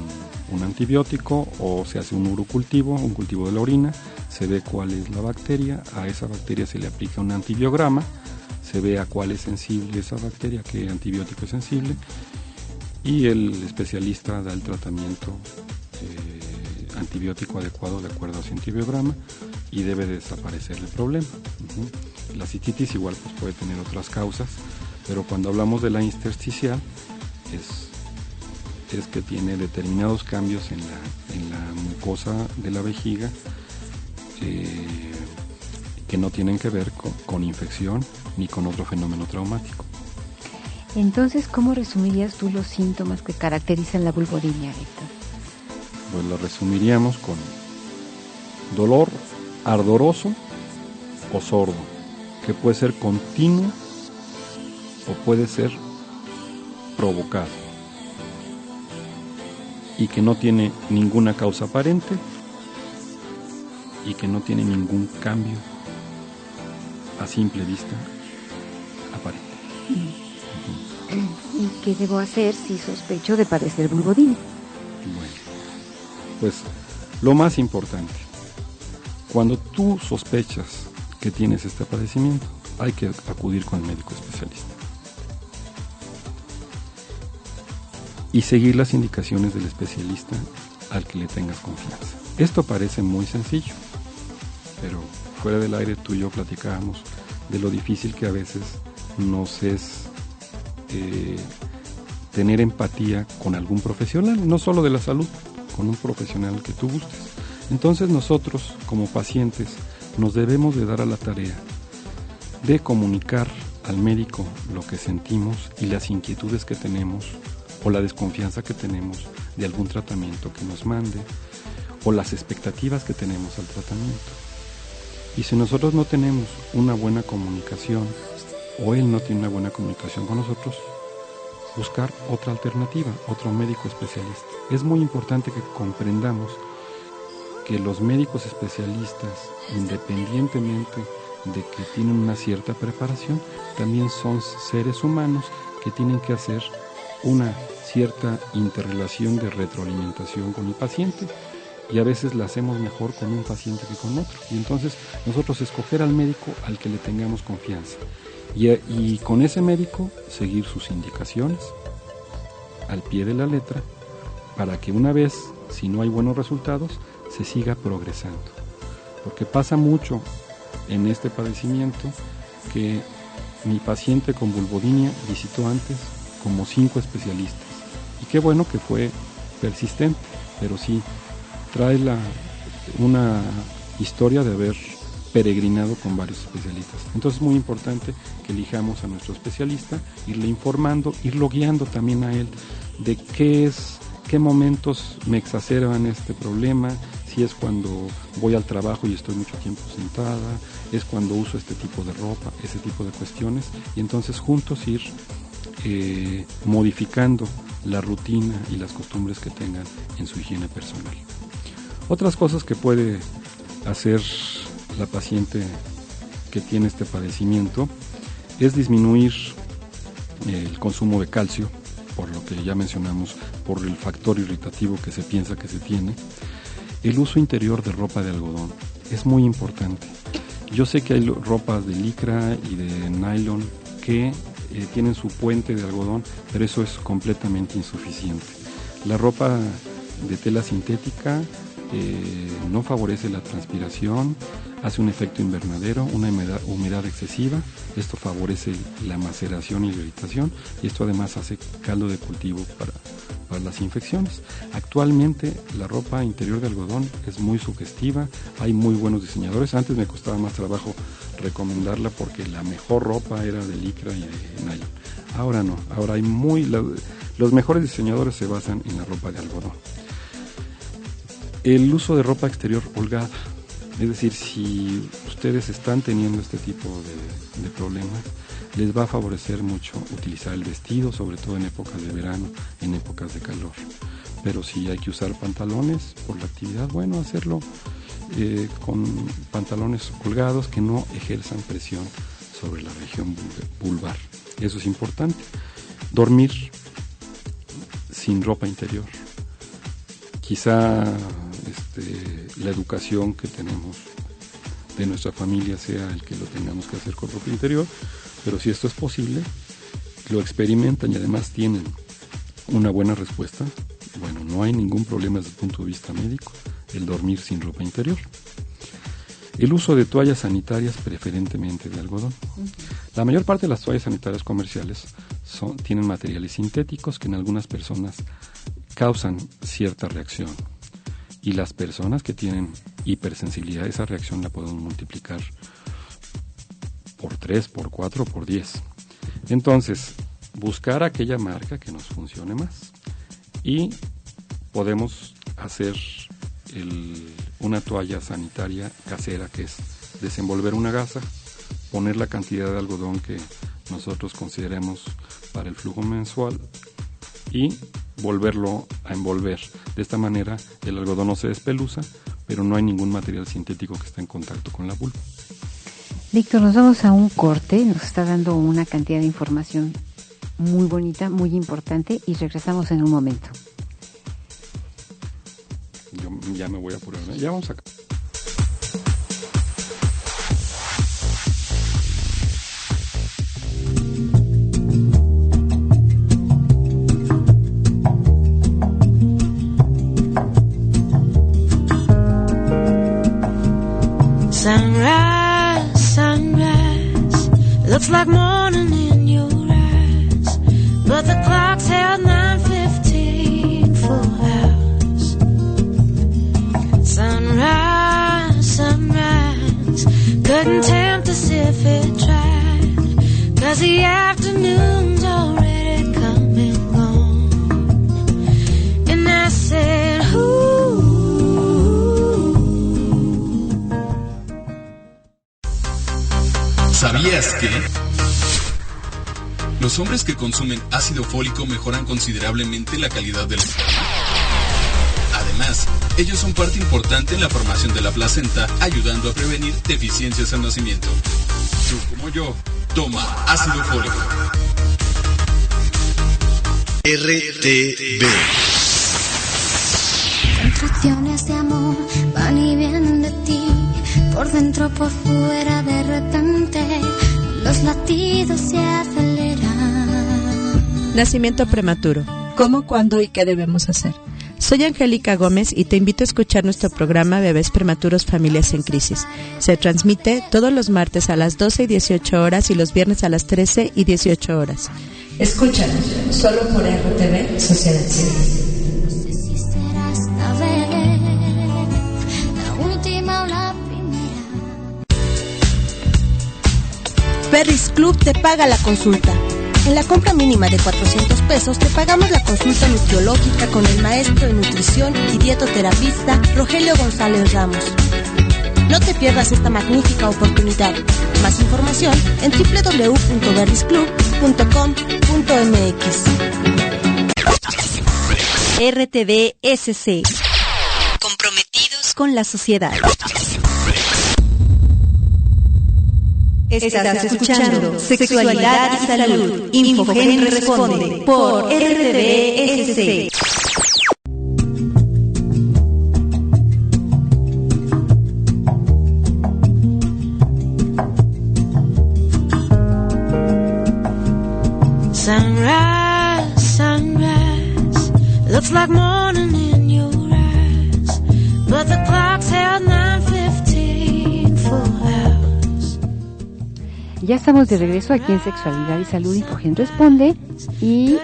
un antibiótico o se hace un urocultivo, un cultivo de la orina, se ve cuál es la bacteria, a esa bacteria se le aplica un antibiograma, se ve a cuál es sensible esa bacteria, qué antibiótico es sensible, y el especialista da el tratamiento antibiótico adecuado de acuerdo a ese antibiograma y debe desaparecer el problema. La cistitis igual pues puede tener otras causas, pero cuando hablamos de la intersticial es que tiene determinados cambios en la mucosa de la vejiga que no tienen que ver con infección ni con otro fenómeno traumático. Entonces, ¿cómo resumirías tú los síntomas que caracterizan la vulvodinia, Héctor? Pues lo resumiríamos con dolor ardoroso o sordo, que puede ser continuo o puede ser provocado, y que no tiene ninguna causa aparente y que no tiene ningún cambio a simple vista aparente. ¿Y qué debo hacer si sospecho de padecer vulvodinia? Bueno, pues lo más importante, cuando tú sospechas que tienes este padecimiento, hay que acudir con el médico especialista y seguir las indicaciones del especialista al que le tengas confianza. Esto parece muy sencillo, pero fuera del aire tú y yo platicábamos de lo difícil que a veces nos es tener empatía con algún profesional, no solo de la salud, con un profesional que tú gustes. Entonces nosotros, como pacientes, nos debemos de dar a la tarea de comunicar al médico lo que sentimos y las inquietudes que tenemos o la desconfianza que tenemos de algún tratamiento que nos mande o las expectativas que tenemos al tratamiento. Y si nosotros no tenemos una buena comunicación o él no tiene una buena comunicación con nosotros, buscar otra alternativa, otro médico especialista. Es muy importante que comprendamos que los médicos especialistas, independientemente de que tienen una cierta preparación, también son seres humanos que tienen que hacer una cierta interrelación de retroalimentación con el paciente, y a veces la hacemos mejor con un paciente que con otro, y entonces nosotros escoger al médico al que le tengamos confianza y con ese médico seguir sus indicaciones al pie de la letra para que una vez, si no hay buenos resultados, se siga progresando, porque pasa mucho en este padecimiento que mi paciente con vulvodinia visitó antes como 5 especialistas, y qué bueno que fue persistente, pero sí trae una historia de haber peregrinado con varios especialistas. Entonces es muy importante que elijamos a nuestro especialista, irle informando, irlo guiando también a él de qué momentos me exacerban este problema, si es cuando voy al trabajo y estoy mucho tiempo sentada, es cuando uso este tipo de ropa, ese tipo de cuestiones, y entonces juntos ir modificando la rutina y las costumbres que tengan en su higiene personal. Otras cosas que puede hacer la paciente que tiene este padecimiento es disminuir el consumo de calcio, por lo que ya mencionamos, por el factor irritativo que se piensa que se tiene. El uso interior de ropa de algodón es muy importante. Yo sé que hay ropas de licra y de nylon que tienen su puente de algodón, pero eso es completamente insuficiente. La ropa de tela sintética no favorece la transpiración, hace un efecto invernadero, una humedad excesiva. Esto favorece la maceración y la irritación, y esto además hace caldo de cultivo para las infecciones. Actualmente la ropa interior de algodón es muy sugestiva, hay muy buenos diseñadores. Antes me costaba más trabajo recomendarla porque la mejor ropa era de licra y de nylon. Ahora no, ahora hay los mejores diseñadores se basan en la ropa de algodón. El uso de ropa exterior holgada, es decir, si ustedes están teniendo este tipo de problemas, les va a favorecer mucho utilizar el vestido, sobre todo en épocas de verano, en épocas de calor. Pero si hay que usar pantalones por la actividad, bueno, hacerlo con pantalones holgados que no ejerzan presión sobre la región vulvar. Eso es importante. Dormir sin ropa interior. Quizá la educación que tenemos de nuestra familia sea el que lo tengamos que hacer con ropa interior, pero si esto es posible, lo experimentan y además tienen una buena respuesta, bueno, no hay ningún problema desde el punto de vista médico el dormir sin ropa interior. El uso de toallas sanitarias, preferentemente de algodón. La mayor parte de las toallas sanitarias comerciales tienen materiales sintéticos que en algunas personas causan cierta reacción. Y las personas que tienen hipersensibilidad, esa reacción la podemos multiplicar por 3, por 4, por 10. Entonces, buscar aquella marca que nos funcione más. Y podemos hacer una toalla sanitaria casera, que es desenvolver una gasa, poner la cantidad de algodón que nosotros consideremos para el flujo mensual y volverlo a envolver. De esta manera el algodón no se despeluza, pero no hay ningún material sintético que esté en contacto con la vulva. Víctor, nos vamos a un corte, nos está dando una cantidad de información muy bonita, muy importante, y regresamos en un momento. Yo ya me voy a apurar, ¿eh? Ya vamos acá. Sunrise, sunrise, looks like morning in your eyes, but the clock's held 9:15 full hours. Sunrise, sunrise, couldn't tempt us if it tried, 'cause the afternoon's already come and gone. And I said, ooh. ¿Sabías que? Los hombres que consumen ácido fólico mejoran considerablemente la calidad del esperma. Además, ellos son parte importante en la formación de la placenta, ayudando a prevenir deficiencias al nacimiento. Tú como yo, toma ácido fólico. RTV. Sensaciones de amor van y vienen de ti, por dentro, por fuera, de repente los latidos se aceleran. Nacimiento prematuro. ¿Cómo, cuándo y qué debemos hacer? Soy Angélica Gómez y te invito a escuchar nuestro programa Bebés Prematuros Familias en Crisis. Se transmite todos los martes a las 12 y 18 horas y los viernes a las 13 y 18 horas. Escúchanos, solo por RTV Sociedad Civil. Berry's Club te paga la consulta. En la compra mínima de 400 pesos te pagamos la consulta nutriológica con el maestro de nutrición y dietoterapista Rogelio González Ramos. No te pierdas esta magnífica oportunidad. Más información en www.berrysclub.com.mx. RTVSC. Comprometidos con la sociedad. Estás escuchando Sexualidad y Salud. Infogen responde por RTVSC. Sunrise, sunrise, looks like morning in your eyes, but the clock's held 9:15 full hours. Ya estamos de regreso aquí en Sexualidad y Salud, Infogen responde, y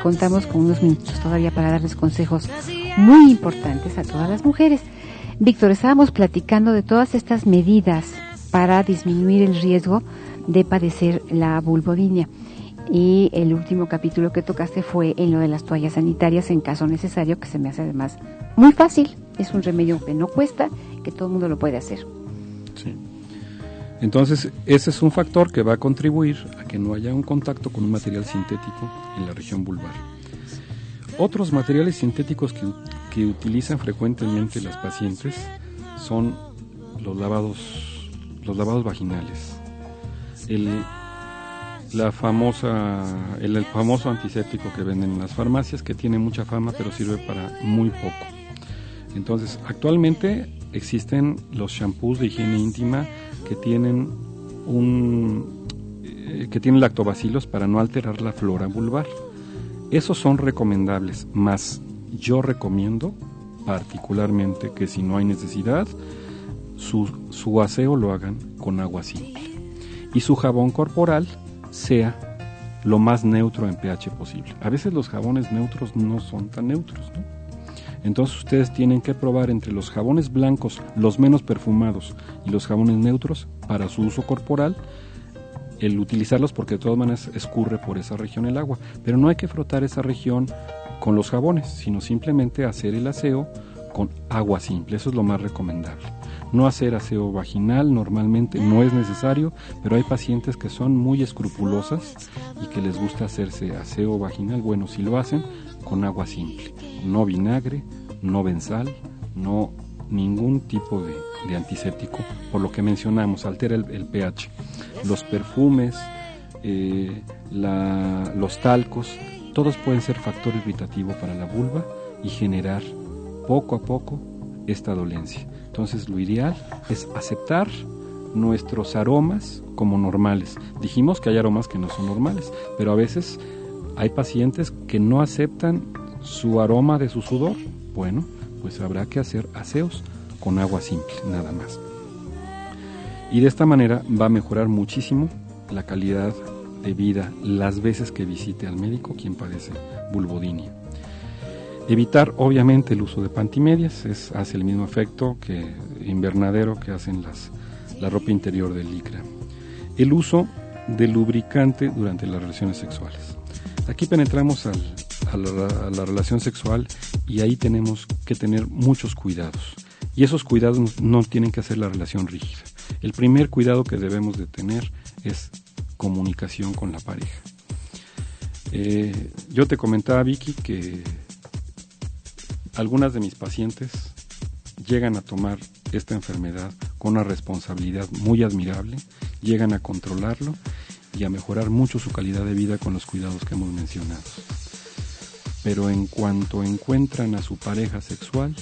contamos con unos minutos todavía para darles consejos muy importantes a todas las mujeres. Víctor, estábamos platicando de todas estas medidas para disminuir el riesgo de padecer la vulvodinia, y el último capítulo que tocaste fue en lo de las toallas sanitarias en caso necesario, que se me hace además muy fácil. Es un remedio que no cuesta, que todo el mundo lo puede hacer. Sí. Entonces, ese es un factor que va a contribuir a que no haya un contacto con un material sintético en la región vulvar. Otros materiales sintéticos que utilizan frecuentemente las pacientes son los lavados vaginales. El famoso antiséptico que venden en las farmacias, que tiene mucha fama pero sirve para muy poco. Entonces, actualmente existen los shampoos de higiene íntima que tienen lactobacilos para no alterar la flora vulvar. Esos son recomendables, más yo recomiendo particularmente que si no hay necesidad, su aseo lo hagan con agua simple y su jabón corporal sea lo más neutro en pH posible. A veces los jabones neutros no son tan neutros, ¿no? Entonces ustedes tienen que probar entre los jabones blancos, los menos perfumados, y los jabones neutros para su uso corporal, el utilizarlos, porque de todas maneras escurre por esa región el agua, pero no hay que frotar esa región con los jabones, sino simplemente hacer el aseo con agua simple. Eso es lo más recomendable. No hacer aseo vaginal normalmente no es necesario, pero hay pacientes que son muy escrupulosas y que les gusta hacerse aseo vaginal. Bueno, si lo hacen con agua simple, no vinagre, no benzal, no ningún tipo de antiséptico, por lo que mencionamos, altera el pH. Los perfumes, los talcos, todos pueden ser factor irritativo para la vulva y generar poco a poco esta dolencia. Entonces lo ideal es aceptar nuestros aromas como normales. Dijimos que hay aromas que no son normales, pero a veces hay pacientes que no aceptan su aroma de su sudor. Bueno, pues habrá que hacer aseos con agua simple, nada más. Y de esta manera va a mejorar muchísimo la calidad de vida las veces que visite al médico quien padece vulvodynia. Evitar obviamente el uso de pantimedias, hace el mismo efecto que invernadero que hacen la ropa interior del licra. El uso de lubricante durante las relaciones sexuales. Aquí penetramos a la relación sexual y ahí tenemos que tener muchos cuidados. Y esos cuidados no tienen que hacer la relación rígida. El primer cuidado que debemos de tener es comunicación con la pareja. Yo te comentaba, Vicky, que algunas de mis pacientes llegan a tomar esta enfermedad con una responsabilidad muy admirable, llegan a controlarlo y a mejorar mucho su calidad de vida con los cuidados que hemos mencionado. Pero en cuanto encuentran a su pareja sexual,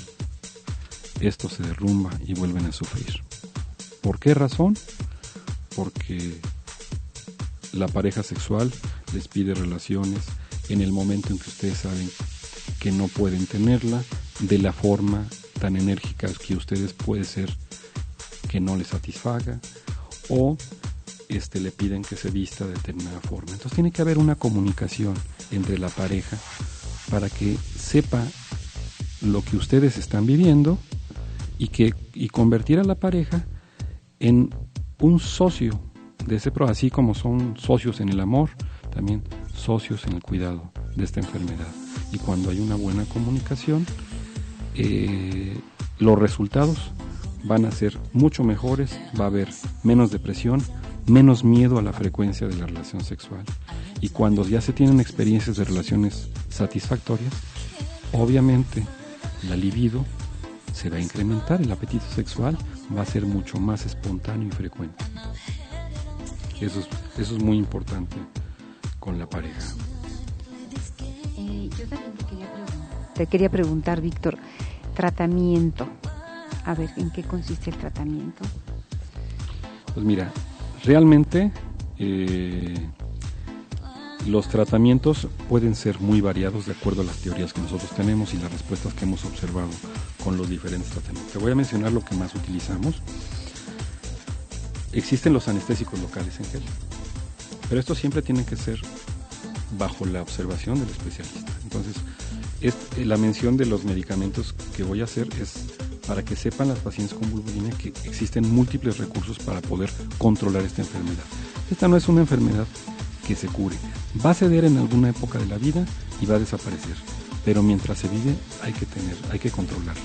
esto se derrumba y vuelven a sufrir. ¿Por qué razón? Porque la pareja sexual les pide relaciones en el momento en que ustedes saben que no pueden tenerla, de la forma tan enérgica que ustedes puede ser que no les satisfaga, o le piden que se vista de determinada forma. Entonces tiene que haber una comunicación entre la pareja para que sepa lo que ustedes están viviendo y convertir a la pareja en un socio de ese programa, así como son socios en el amor, también socios en el cuidado de esta enfermedad. Y cuando hay una buena comunicación, los resultados van a ser mucho mejores, va a haber menos depresión, menos miedo a la frecuencia de la relación sexual. Y cuando ya se tienen experiencias de relaciones satisfactorias, obviamente la libido se va a incrementar, el apetito sexual va a ser mucho más espontáneo y frecuente. Eso es muy importante con la pareja. Yo también te quería preguntar, Víctor, tratamiento. A ver, ¿en qué consiste el tratamiento? Pues mira, realmente los tratamientos pueden ser muy variados de acuerdo a las teorías que nosotros tenemos y las respuestas que hemos observado con los diferentes tratamientos. Te voy a mencionar lo que más utilizamos. Existen los anestésicos locales en gel, pero estos siempre tienen que ser bajo la observación del especialista. Entonces, la mención de los medicamentos que voy a hacer es para que sepan las pacientes con vulvodynia que existen múltiples recursos para poder controlar esta enfermedad. Esta no es una enfermedad que se cure. Va a ceder en alguna época de la vida y va a desaparecer, pero mientras se vive hay que controlarla.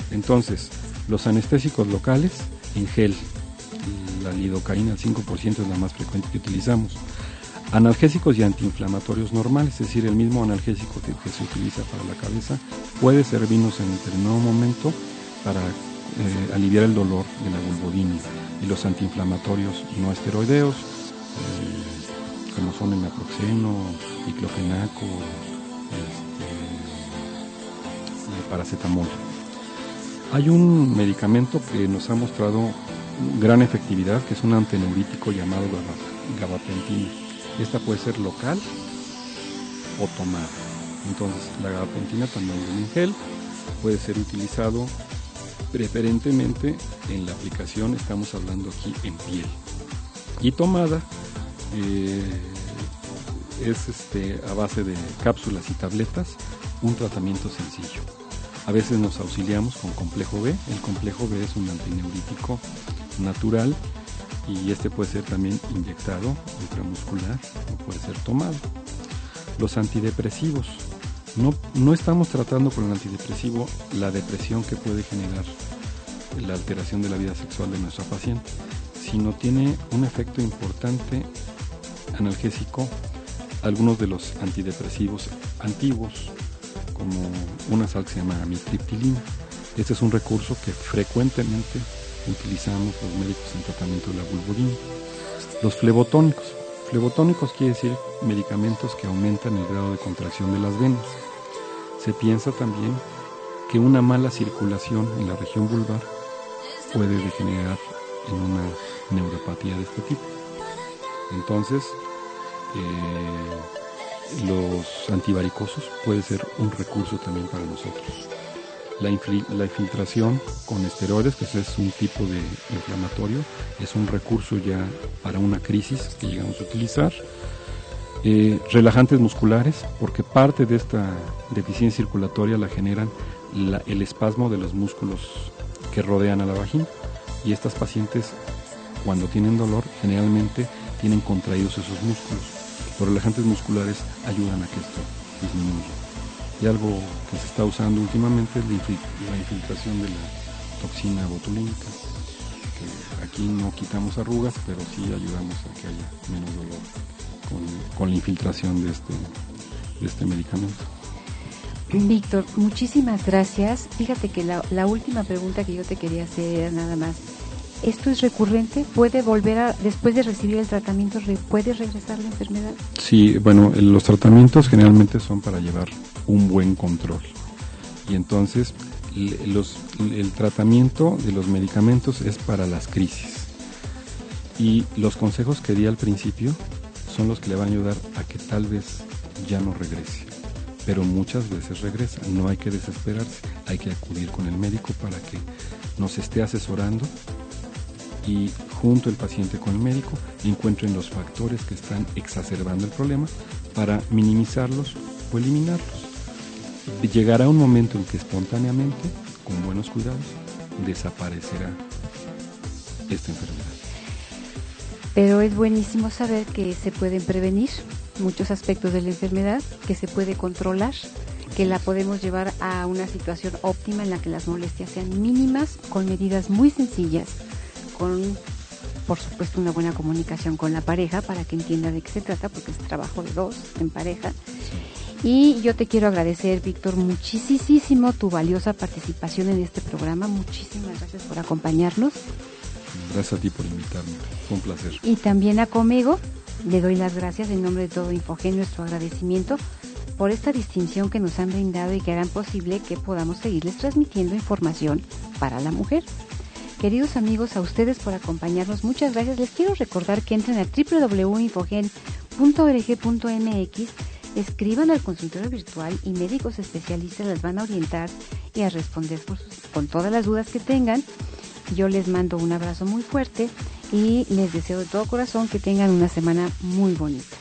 Entonces, los anestésicos locales en gel, la lidocaína al 5% es la más frecuente que utilizamos. Analgésicos y antiinflamatorios normales, es decir, el mismo analgésico que se utiliza para la cabeza puede servirnos en determinado momento para aliviar el dolor de la vulvodynia. Y los antiinflamatorios no esteroideos, como son el naproxeno, diclofenaco, paracetamol. Hay un medicamento que nos ha mostrado gran efectividad, que es un antineurítico llamado gabapentina. Esta puede ser local o tomada. Entonces, la gabapentina también en gel puede ser utilizado preferentemente en la aplicación, estamos hablando aquí en piel. Y tomada es a base de cápsulas y tabletas, un tratamiento sencillo. A veces nos auxiliamos con complejo B. El complejo B es un antineurítico natural y este puede ser también inyectado intramuscular o puede ser tomado. Los antidepresivos. No estamos tratando con el antidepresivo la depresión que puede generar la alteración de la vida sexual de nuestra paciente, sino tiene un efecto importante analgésico. Algunos de los antidepresivos antiguos, como una sal que se llama amitriptilina. Este es un recurso que frecuentemente utilizamos los médicos en tratamiento de la vulvodynia. Los flebotónicos. Flebotónicos quiere decir medicamentos que aumentan el grado de contracción de las venas. Se piensa también que una mala circulación en la región vulvar puede degenerar en una neuropatía de este tipo. Entonces, los antivaricosos puede ser un recurso también para nosotros. La infiltración con esteroides, que es un tipo de inflamatorio, es un recurso ya para una crisis que llegamos a utilizar. Relajantes musculares, porque parte de esta deficiencia circulatoria la generan el espasmo de los músculos que rodean a la vagina, y estas pacientes, cuando tienen dolor, generalmente tienen contraídos esos músculos. Los relajantes musculares ayudan a que esto disminuya. Y algo que se está usando últimamente es la infiltración de la toxina botulínica, que aquí no quitamos arrugas, pero sí ayudamos a que haya menos dolor con la infiltración de este medicamento. Víctor, muchísimas gracias. Fíjate que la última pregunta que yo te quería hacer era nada más. ¿Esto es recurrente? ¿Puede volver después de recibir el tratamiento, puede regresar la enfermedad? Sí, bueno, los tratamientos generalmente son para llevar un buen control. Y entonces, el tratamiento de los medicamentos es para las crisis. Y los consejos que di al principio son los que le van a ayudar a que tal vez ya no regrese. Pero muchas veces regresa. No hay que desesperarse, hay que acudir con el médico para que nos esté asesorando y junto el paciente con el médico encuentren los factores que están exacerbando el problema para minimizarlos o eliminarlos. Llegará un momento en que espontáneamente, con buenos cuidados, desaparecerá esta enfermedad. Pero es buenísimo saber que se pueden prevenir muchos aspectos de la enfermedad, que se puede controlar, que la podemos llevar a una situación óptima en la que las molestias sean mínimas, con medidas muy sencillas, con, por supuesto, una buena comunicación con la pareja para que entienda de qué se trata, porque es trabajo de dos en pareja. Y yo te quiero agradecer, Víctor, muchísimo tu valiosa participación en este programa. Muchísimas gracias por acompañarnos. Gracias a ti por invitarme, fue un placer. Y también a Comego le doy las gracias en nombre de todo Infogen, nuestro agradecimiento por esta distinción que nos han brindado y que harán posible que podamos seguirles transmitiendo información para la mujer. Queridos amigos, a ustedes por acompañarnos, muchas gracias. Les quiero recordar que entren a www.infogen.org.mx, escriban al consultorio virtual y médicos especialistas les van a orientar y a responder con todas las dudas que tengan. Yo les mando un abrazo muy fuerte y les deseo de todo corazón que tengan una semana muy bonita.